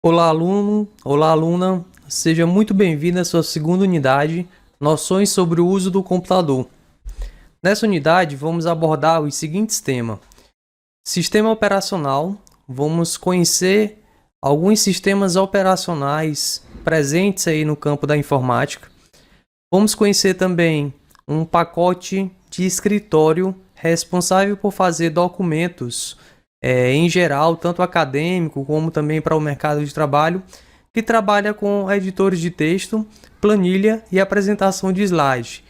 Olá, aluno! Olá, aluna! Seja muito bem-vindo à sua segunda unidade, Noções sobre o uso do computador. Nessa unidade, vamos abordar os seguintes temas. Sistema operacional. Vamos conhecer alguns sistemas operacionais presentes aí no campo da informática. Vamos conhecer também um pacote de escritório responsável por fazer documentos em geral, tanto acadêmico como também para o mercado de trabalho, que trabalha com editores de texto, planilha e apresentação de slide.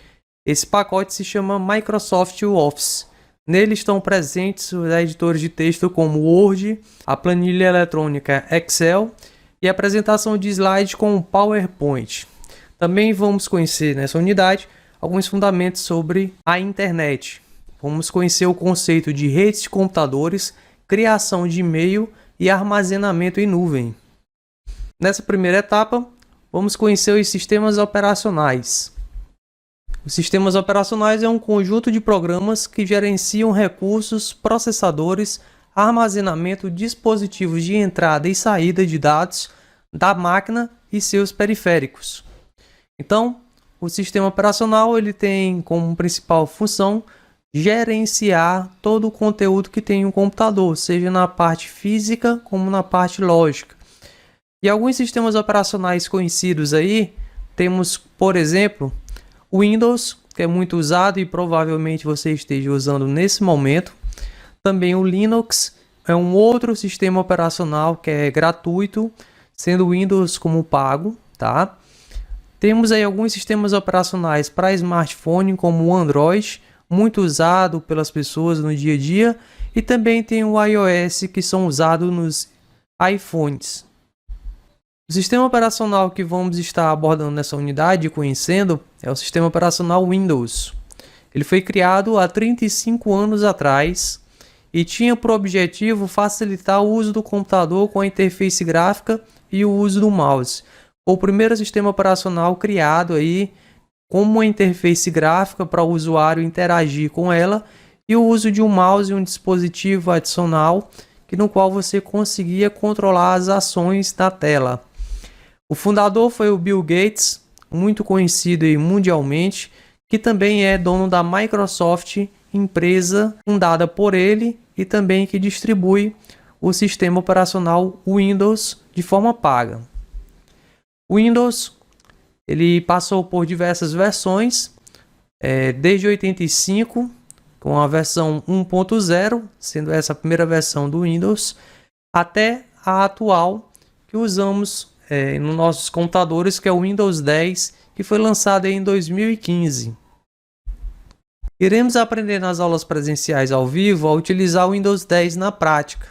Esse pacote se chama Microsoft Office. Nele estão presentes os editores de texto como Word, a planilha eletrônica Excel e a apresentação de slide com PowerPoint. Também vamos conhecer nessa unidade alguns fundamentos sobre a internet. Vamos conhecer o conceito de redes de computadores, criação de e-mail e armazenamento em nuvem. Nessa primeira etapa, vamos conhecer os sistemas operacionais. Os sistemas operacionais é um conjunto de programas que gerenciam recursos, processadores, armazenamento, dispositivos de entrada e saída de dados da máquina e seus periféricos. Então, o sistema operacional ele tem como principal função gerenciar todo o conteúdo que tem um computador, seja na parte física como na parte lógica. E alguns sistemas operacionais conhecidos aí, temos, por exemplo, o Windows, que é muito usado e provavelmente você esteja usando nesse momento. Também o Linux é um outro sistema operacional que é gratuito, sendo o Windows como pago, tá? Temos aí alguns sistemas operacionais para smartphone, como o Android, muito usado pelas pessoas no dia a dia, e também tem o iOS, que são usados nos iPhones. O sistema operacional que vamos estar abordando nessa unidade e conhecendo é o sistema operacional Windows. Ele foi criado há 35 anos atrás e tinha por objetivo facilitar o uso do computador com a interface gráfica e o uso do mouse. Foi o primeiro sistema operacional criado aí como uma interface gráfica para o usuário interagir com ela e o uso de um mouse e um dispositivo adicional no qual você conseguia controlar as ações da tela. O fundador foi o Bill Gates, muito conhecido mundialmente, que também é dono da Microsoft, empresa fundada por ele e também que distribui o sistema operacional Windows de forma paga. O Windows ele passou por diversas versões, desde 85, com a versão 1.0, sendo essa a primeira versão do Windows, até a atual que usamos nos nossos computadores, que é o Windows 10, que foi lançado em 2015. Iremos aprender nas aulas presenciais ao vivo a utilizar o Windows 10 na prática.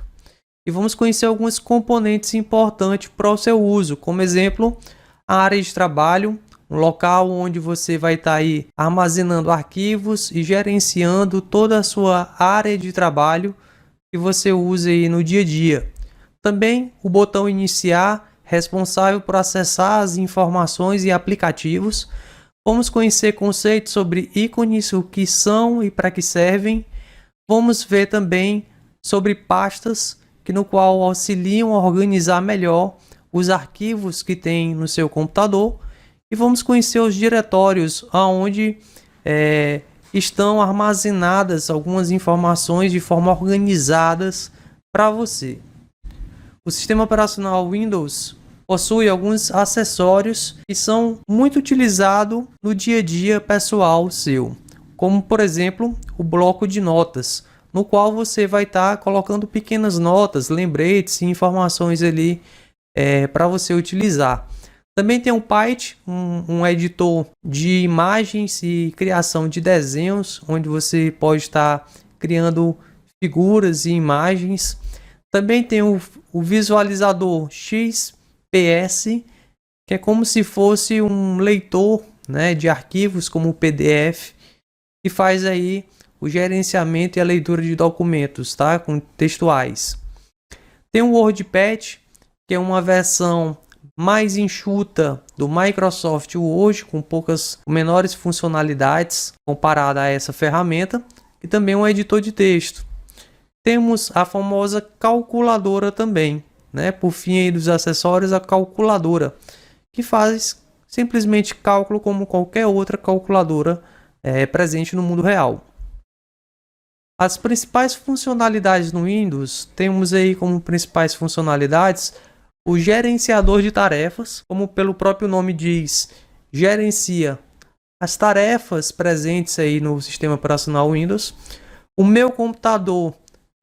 E vamos conhecer alguns componentes importantes para o seu uso, como exemplo, a área de trabalho, um local onde você vai estar aí armazenando arquivos e gerenciando toda a sua área de trabalho que você usa aí no dia a dia. Também o botão iniciar, responsável por acessar as informações e aplicativos. Vamos conhecer conceitos sobre ícones, o que são e para que servem. Vamos ver também sobre pastas, no qual auxiliam a organizar melhor os arquivos que tem no seu computador, e vamos conhecer os diretórios onde estão armazenadas algumas informações de forma organizadas para você. O sistema operacional Windows possui alguns acessórios que são muito utilizados no dia a dia pessoal seu, como por exemplo o bloco de notas, no qual você vai estar colocando pequenas notas, lembretes e informações ali para você utilizar. Também tem o Paint, um editor de imagens e criação de desenhos, onde você pode estar criando figuras e imagens. Também tem o visualizador XPS, que é como se fosse um leitor, de arquivos como o PDF, que faz aí o gerenciamento e a leitura de documentos, com textuais. Tem o WordPad, que é uma versão mais enxuta do Microsoft Word, com menores funcionalidades comparada a essa ferramenta, e também um editor de texto. Temos a famosa calculadora também, né? Por fim aí dos acessórios, a calculadora, que faz simplesmente cálculo como qualquer outra calculadora presente no mundo real. As principais funcionalidades no Windows, temos aí como principais funcionalidades o gerenciador de tarefas, como pelo próprio nome diz, gerencia as tarefas presentes aí no sistema operacional Windows. O meu computador,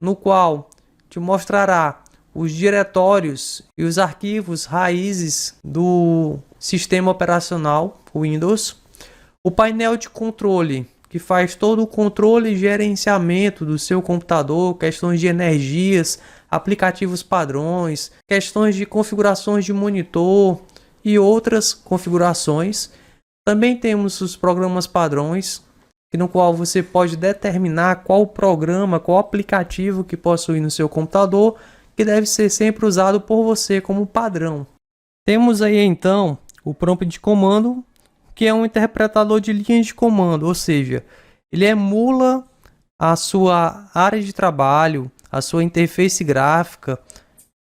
no qual te mostrará os diretórios e os arquivos raízes do sistema operacional Windows. O painel de controle, que faz todo o controle e gerenciamento do seu computador, questões de energias, aplicativos padrões, questões de configurações de monitor e outras configurações. Também temos os programas padrões, no qual você pode determinar qual programa, qual aplicativo que possui no seu computador, que deve ser sempre usado por você como padrão. Temos aí então o prompt de comando, que é um interpretador de linhas de comando, ou seja, ele emula a sua área de trabalho, a sua interface gráfica,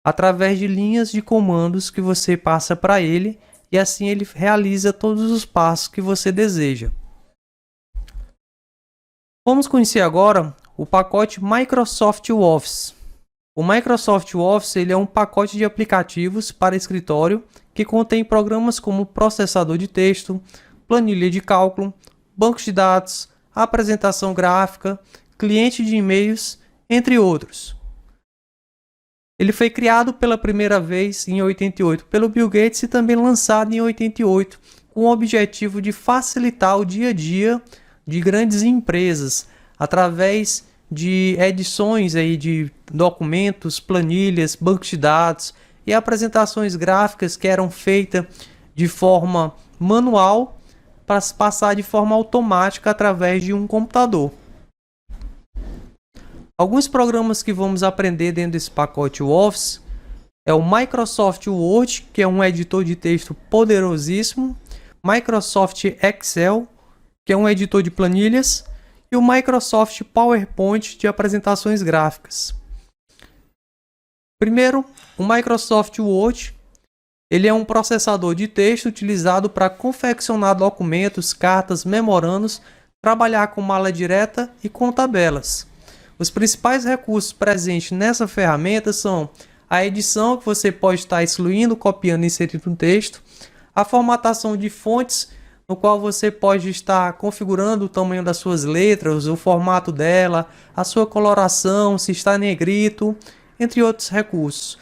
através de linhas de comandos que você passa para ele, e assim ele realiza todos os passos que você deseja. Vamos conhecer agora o pacote Microsoft Office. O Microsoft Office ele é um pacote de aplicativos para escritório que contém programas como processador de texto, planilha de cálculo, bancos de dados, apresentação gráfica, cliente de e-mails, entre outros. Ele foi criado pela primeira vez em 88 pelo Bill Gates e também lançado em 88 com o objetivo de facilitar o dia a dia de grandes empresas através de edições aí de documentos, planilhas, bancos de dados e apresentações gráficas que eram feitas de forma manual para se passar de forma automática através de um computador. Alguns programas que vamos aprender dentro desse pacote Office é o Microsoft Word, que é um editor de texto poderosíssimo, Microsoft Excel, que é um editor de planilhas, e o Microsoft PowerPoint de apresentações gráficas. Primeiro, o Microsoft Word, ele é um processador de texto utilizado para confeccionar documentos, cartas, memorandos, trabalhar com mala direta e com tabelas. Os principais recursos presentes nessa ferramenta são a edição, que você pode estar excluindo, copiando e inserindo um texto, a formatação de fontes, no qual você pode estar configurando o tamanho das suas letras, o formato dela, a sua coloração, se está negrito, entre outros recursos.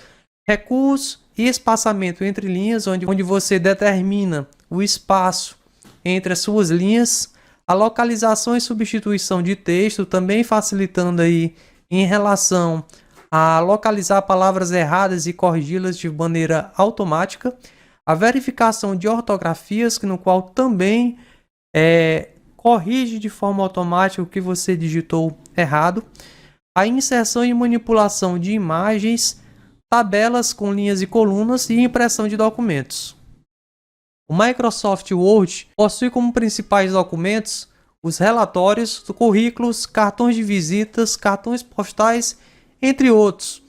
Recursos e espaçamento entre linhas, onde você determina o espaço entre as suas linhas, a localização e substituição de texto, também facilitando aí em relação a localizar palavras erradas e corrigi-las de maneira automática, a verificação de ortografias, no qual também corrige de forma automática o que você digitou errado, a inserção e manipulação de imagens, tabelas com linhas e colunas e impressão de documentos. O Microsoft Word possui como principais documentos os relatórios, currículos, cartões de visitas, cartões postais, entre outros.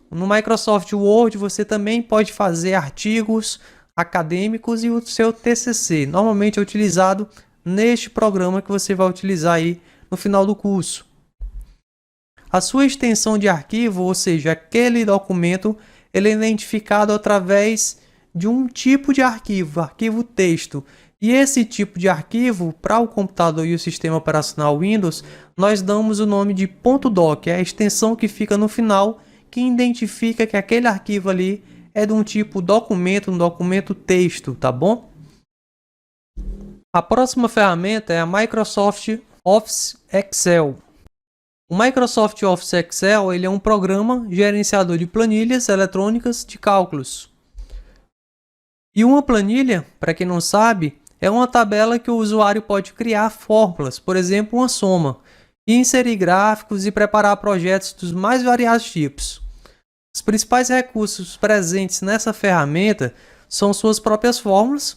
No Microsoft Word você também pode fazer artigos acadêmicos e o seu TCC. Normalmente é utilizado neste programa que você vai utilizar aí no final do curso. A sua extensão de arquivo, ou seja, aquele documento, ele é identificado através de um tipo de arquivo, arquivo texto. E esse tipo de arquivo, para o computador e o sistema operacional Windows, nós damos o nome de .doc, é a extensão que fica no final, que identifica que aquele arquivo ali é de um tipo documento, um documento texto, tá bom? A próxima ferramenta é a Microsoft Office Excel. O Microsoft Office Excel ele é um programa gerenciador de planilhas eletrônicas de cálculos. E uma planilha, para quem não sabe, é uma tabela que o usuário pode criar fórmulas, por exemplo, uma soma, e inserir gráficos e preparar projetos dos mais variados tipos. Os principais recursos presentes nessa ferramenta são suas próprias fórmulas,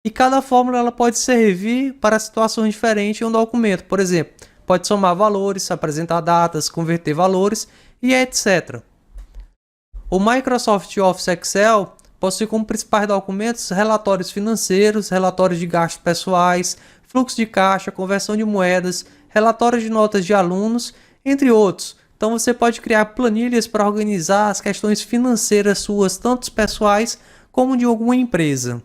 e cada fórmula ela pode servir para situações diferentes em um documento. Por exemplo, pode somar valores, apresentar datas, converter valores e etc. O Microsoft Office Excel possui como principais documentos relatórios financeiros, relatórios de gastos pessoais, fluxo de caixa, conversão de moedas, relatórios de notas de alunos, entre outros. Então você pode criar planilhas para organizar as questões financeiras suas, tanto pessoais como de alguma empresa.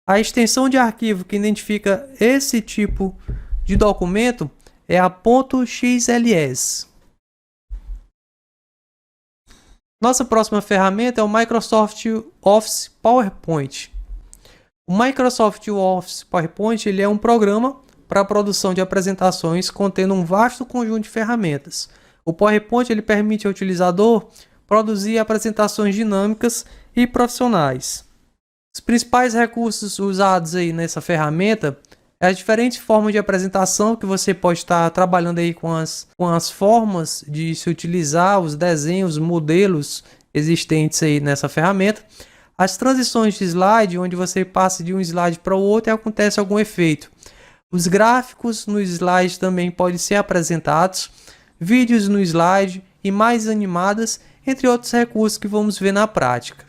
A extensão de arquivo que identifica esse tipo de documento é a .xls. Nossa próxima ferramenta é o Microsoft Office PowerPoint. O Microsoft Office PowerPoint ele é um programa para a produção de apresentações contendo um vasto conjunto de ferramentas. O PowerPoint ele permite ao utilizador produzir apresentações dinâmicas e profissionais. Os principais recursos usados aí nessa ferramenta é as diferentes formas de apresentação que você pode estar trabalhando aí com as formas de se utilizar, os desenhos, modelos existentes aí nessa ferramenta. As transições de slide, onde você passa de um slide para o outro e acontece algum efeito. Os gráficos no slide também podem ser apresentados, vídeos no slide, imagens animadas, entre outros recursos que vamos ver na prática.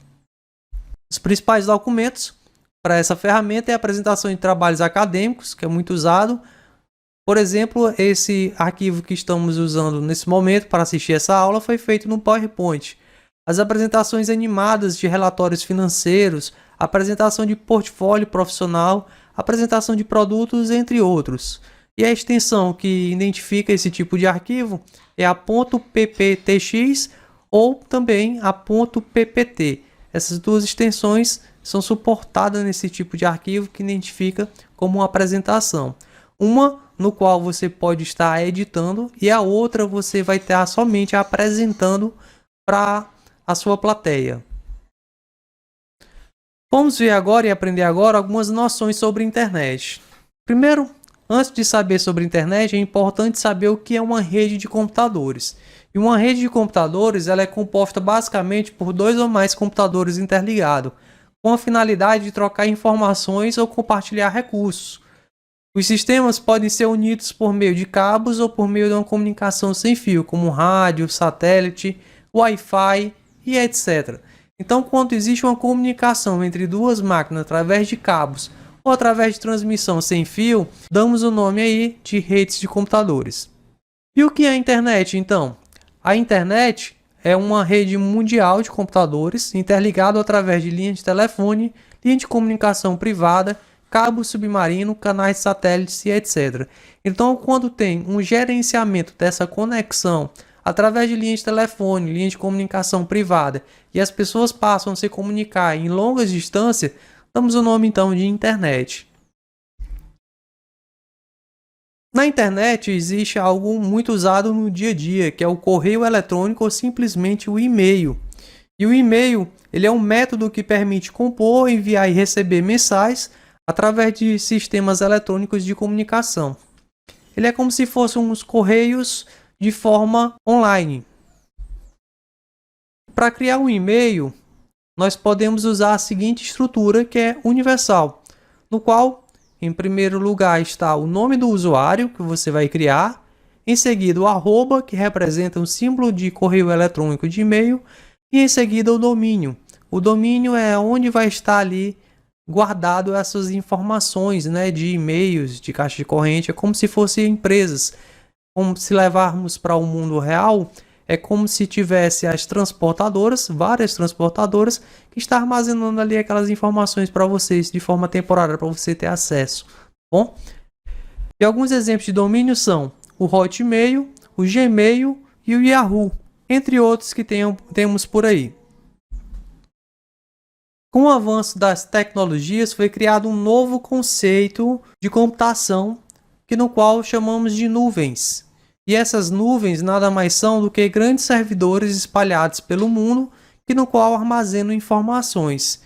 Os principais documentos para essa ferramenta é a apresentação de trabalhos acadêmicos, que é muito usado. Por exemplo, esse arquivo que estamos usando nesse momento para assistir essa aula foi feito no PowerPoint. As apresentações animadas de relatórios financeiros, apresentação de portfólio profissional, apresentação de produtos, entre outros. E a extensão que identifica esse tipo de arquivo é a .pptx ou também a .ppt. Essas duas extensões são suportadas nesse tipo de arquivo que identifica como uma apresentação. Uma no qual você pode estar editando e a outra você vai estar somente apresentando para a sua plateia. Vamos ver agora e aprender agora algumas noções sobre internet. Primeiro, antes de saber sobre internet, é importante saber o que é uma rede de computadores. E uma rede de computadores ela é composta basicamente por dois ou mais computadores interligados, com a finalidade de trocar informações ou compartilhar recursos. Os sistemas podem ser unidos por meio de cabos ou por meio de uma comunicação sem fio, como rádio, satélite, Wi-Fi e etc. Então, quando existe uma comunicação entre duas máquinas através de cabos ou através de transmissão sem fio, damos o nome aí de redes de computadores. E o que é a internet, então? A internet é uma rede mundial de computadores interligado através de linhas de telefone, linha de comunicação privada, cabo submarino, canais satélites e etc. Então, quando tem um gerenciamento dessa conexão através de linhas de telefone, linha de comunicação privada e as pessoas passam a se comunicar em longas distâncias, damos o nome então de internet. Na internet existe algo muito usado no dia a dia, que é o correio eletrônico ou simplesmente o e-mail. E o e-mail ele é um método que permite compor, enviar e receber mensagens através de sistemas eletrônicos de comunicação. Ele é como se fossem uns correios de forma online. Para criar um e-mail, nós podemos usar a seguinte estrutura que é universal, no qual em primeiro lugar está o nome do usuário que você vai criar, em seguida o arroba, que representa um símbolo de correio eletrônico de e-mail, e em seguida o domínio. O domínio é onde vai estar ali guardado essas informações, né, de e-mails, de caixa de corrente, é como se fossem empresas. Como se levarmos para o mundo real, é como se tivesse as transportadoras, várias transportadoras, que estão armazenando ali aquelas informações para vocês de forma temporária, para você ter acesso. Bom? E alguns exemplos de domínio são o Hotmail, o Gmail e o Yahoo, entre outros que temos por aí. Com o avanço das tecnologias, foi criado um novo conceito de computação, no qual chamamos de nuvens. E essas nuvens nada mais são do que grandes servidores espalhados pelo mundo, no qual armazenam informações.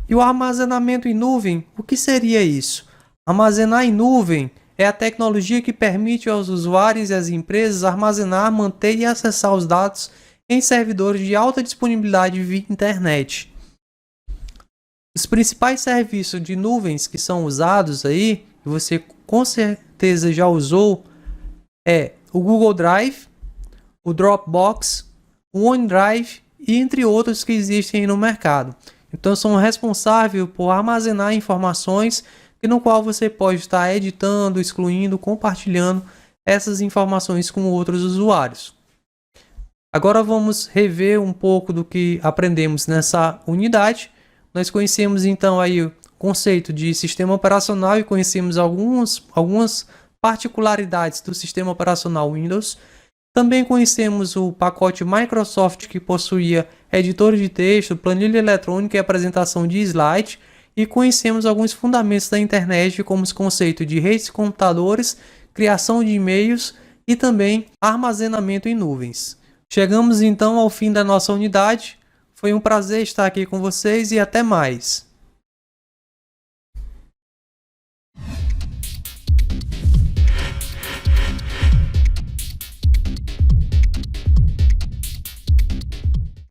E o armazenamento em nuvem, o que seria isso? Armazenar em nuvem é a tecnologia que permite aos usuários e às empresas armazenar, manter e acessar os dados em servidores de alta disponibilidade via internet. Os principais serviços de nuvens que são usados aí, que você com certeza já usou, é o Google Drive, o Dropbox, o OneDrive e entre outros que existem no mercado. Então, eu sou responsável por armazenar informações no qual você pode estar editando, excluindo, compartilhando essas informações com outros usuários. Agora vamos rever um pouco do que aprendemos nessa unidade. Nós conhecemos então aí o conceito de sistema operacional e conhecemos algumas particularidades do sistema operacional Windows. Também conhecemos o pacote Microsoft, que possuía editor de texto, planilha eletrônica e apresentação de slide, e conhecemos alguns fundamentos da internet, como os conceitos de redes de computadores, criação de e-mails e também armazenamento em nuvens. Chegamos então ao fim da nossa unidade. Foi um prazer estar aqui com vocês e até mais.